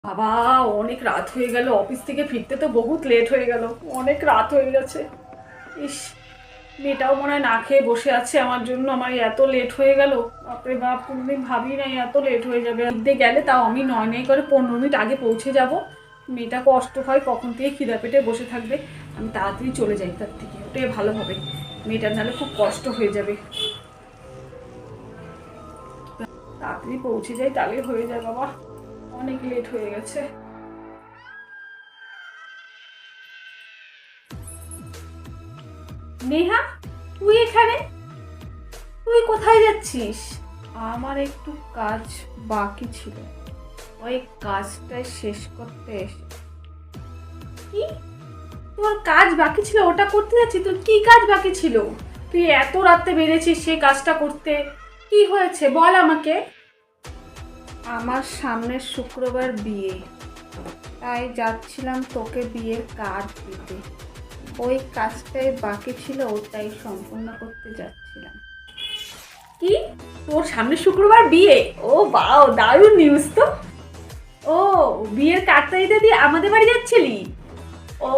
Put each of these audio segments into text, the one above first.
বাবা, অনেক রাত হয়ে গেল। অফিস থেকে ফিরতে তো বহুত লেট হয়ে গেল। অনেক রাত হয়ে গেছে। ইস, মেয়েটাও মনে হয় না খেয়ে বসে আছে আমার জন্য। আমার এত লেট হয়ে গেল। বাপরে বাপ, কোনোদিন ভাবি নাই এত লেট হয়ে যাবে। দিক গেলে তাও আমি নয় নয় করে 15 মিনিট আগে পৌঁছে যাব। মেয়েটা কষ্ট হয়, কখন থেকে খিদা পেটে বসে থাকবে। আমি তাড়াতাড়ি চলে যাই, তার থেকে ওটাই ভালো হবে। মেয়েটার নাহলে খুব কষ্ট হয়ে যাবে। তাড়াতাড়ি পৌঁছে যাই, তাহলে হয়ে যায়। বাবা, অনেক লেট হয়ে গেছে। নেহা, তুই এখানে? তুই কোথায় যাচ্ছিস? আমার একটু কাজ বাকি ছিল, ওই কাজটাই শেষ করতে এসে। কি? তোর কাজ বাকি ছিল? ওটা করতে যাচ্ছি? তোর কি কাজ বাকি ছিল? তুই এত রাতে বেরিয়েছিস সেই কাজটা করতে? কি হয়েছে বল আমাকে। আমার সামনের শুক্রবার বিয়ে, তাই যাচ্ছিলাম তোকে বিয়ের কার্ড দিতে। ওই কাজটাই বাকি ছিল, ওটাই সম্পূর্ণ করতে যাচ্ছিলাম। কি? তোর সামনে শুক্রবার বিয়ে? ও বাও, দারুণ নিউজ তো। ও, বিয়ের কার্ডটা দিতে দিয়ে আমাদের বাড়ি যাচ্ছিলি? ও,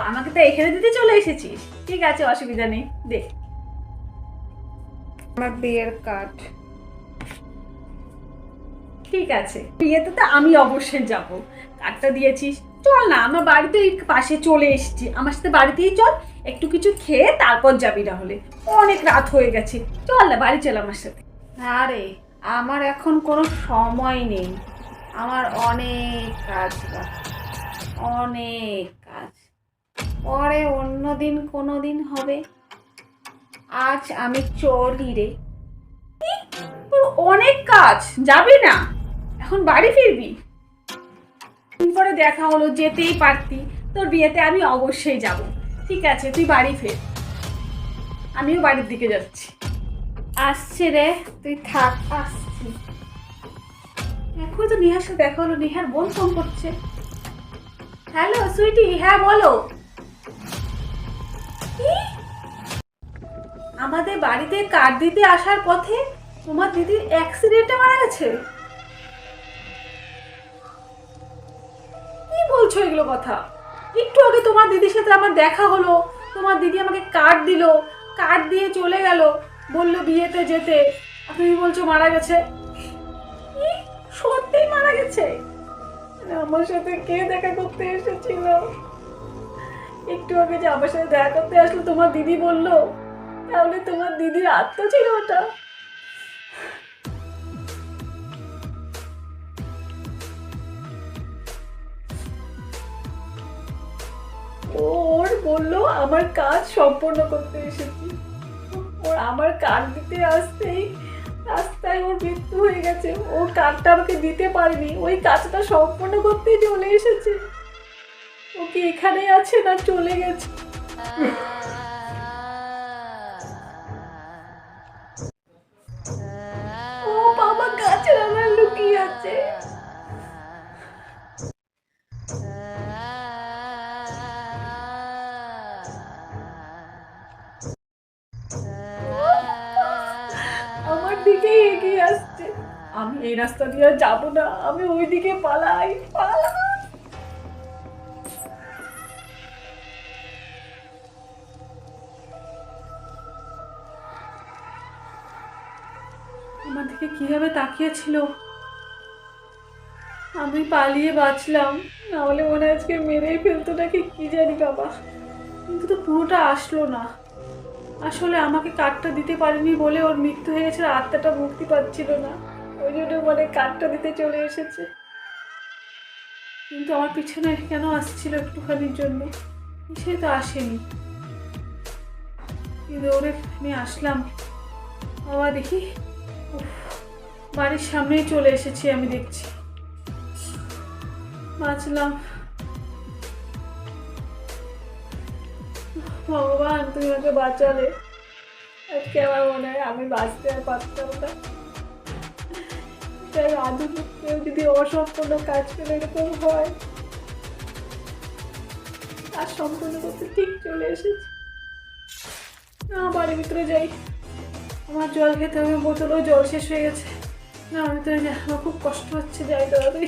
আমাকে তো এখানে দিতে চলে এসেছিস। ঠিক আছে, অসুবিধা নেই, দে আমার বিয়ের কার্ড। ঠিক আছে, বিয়েতে তো আমি অবশ্যই যাব। কার্ডটা দিয়েছিস, চল না, আমার বাড়িতে এই পাশে চলে এসেছি। আমার সাথে বাড়িতেই চল, একটু কিছু খেয়ে তারপর যাবি। না হলে অনেক রাত হয়ে গেছে। চল না, বাড়ি চল আমার সাথে। আরে, আমার এখন কোনো সময় নেই। আমার অনেক কাজ বাকি, অনেক কাজ। পরে অন্য দিন কোনো দিন হবে। আজ আমি চলি রে। তোর অনেক কাজ, যাবি না? এখন বাড়ি ফিরবি? দিন পরে দেখা হলো, যেতেই পারতি। তোর বিয়েতে আমি অবশ্যই যাব। ঠিক আছে, তুই বাড়ি ফের। আমিও বাড়ির দিকে যাচ্ছি। আসছে রে, তুই থাক, আসছি। এখন তো নেহার সাথে দেখা হলো, নেহার বোন ফোন করছে। হ্যালো সুইটি, হ্যাঁ বলো। কি? আমাদের বাড়িতে কার্ড দিতে আসার পথে তোমার দিদির অ্যাক্সিডেন্টে মারা গেছে? কি বলছো এগুলো কথা? একটু আগে তোমার দিদির সাথে আমার দেখা হলো। তোমার দিদি আমাকে কার্ড দিল, কার্ড দিয়ে চলে গেল, বললো বিয়েতে যেতে। আর তুমি বলছো মারা গেছে? কি? সত্যিই মারা গেছে? মানে আমার সাথে কে দেখা করতে এসেছিল? একটু আগে যে আমার সাথে দেখা করতে আসলো তোমার দিদি বললো, তাহলে তোমার দিদির আত্মা ছিল ওটা? ওর বললো আমার কাজ সম্পন্ন করতে এসেছি। ওর আমার কার্ড দিতে আসতেই রাস্তায় ওর মৃত্যু হয়ে গেছে। ও কার্ডটা আমাকে দিতে পারেনি, ওই কাজটা সম্পন্ন করতেই চলে এসেছে। ও কি এখানে আছে না চলে গেছে? ও বাবা, গাছের আড়ালে লুকিয়ে আছে। আমার দিকেই এগিয়ে আসছে। আমি এই রাস্তা দিয়ে আর যাবো না, আমি ওই দিকে পালাই, পালাই। আমার দিকে কিভাবে তাকিয়েছিল। আমি পালিয়ে বাঁচলাম, না হলে মনে হয় আজকে মেরেই ফেলতো নাকি, কি জানি বাবা। কিন্তু তো পুরোটা আসলো না। আসলে আমাকে কার্ডটা দিতে পারেনি বলে ওর মৃত্যু হয়ে গেছে, আত্মাটা মুক্তি পাচ্ছিল না। ওই জন্য মানে কার্ডটা দিতে চলে এসেছে। কিন্তু আমার পিছনে কেন আসছিল একটুখানির জন্য? সে তো আসেনি। দৌড়ে আমি আসলাম। বাবা দেখি, উফ, বাড়ির সামনেই চলে এসেছি, আমি দেখছি। বাঁচলাম। ভগবান, তুমি আমাকে বাঁচালে। আজকে আমার মনে হয় আমি বাঁচতে আর পারতাম না। তাই আধুনিক কেউ যদি অসম্পূর্ণ কাজ করে এরকম হয়, কাজ সম্পূর্ণ করতে ঠিক চলে এসেছি। না, বাড়ির ভিতরে যাই। আমার জল খেতে হবে, বোতলেও জল শেষ হয়ে গেছে। না আমি তো আমার খুব কষ্ট হচ্ছে, যাই তাড়াতাড়ি।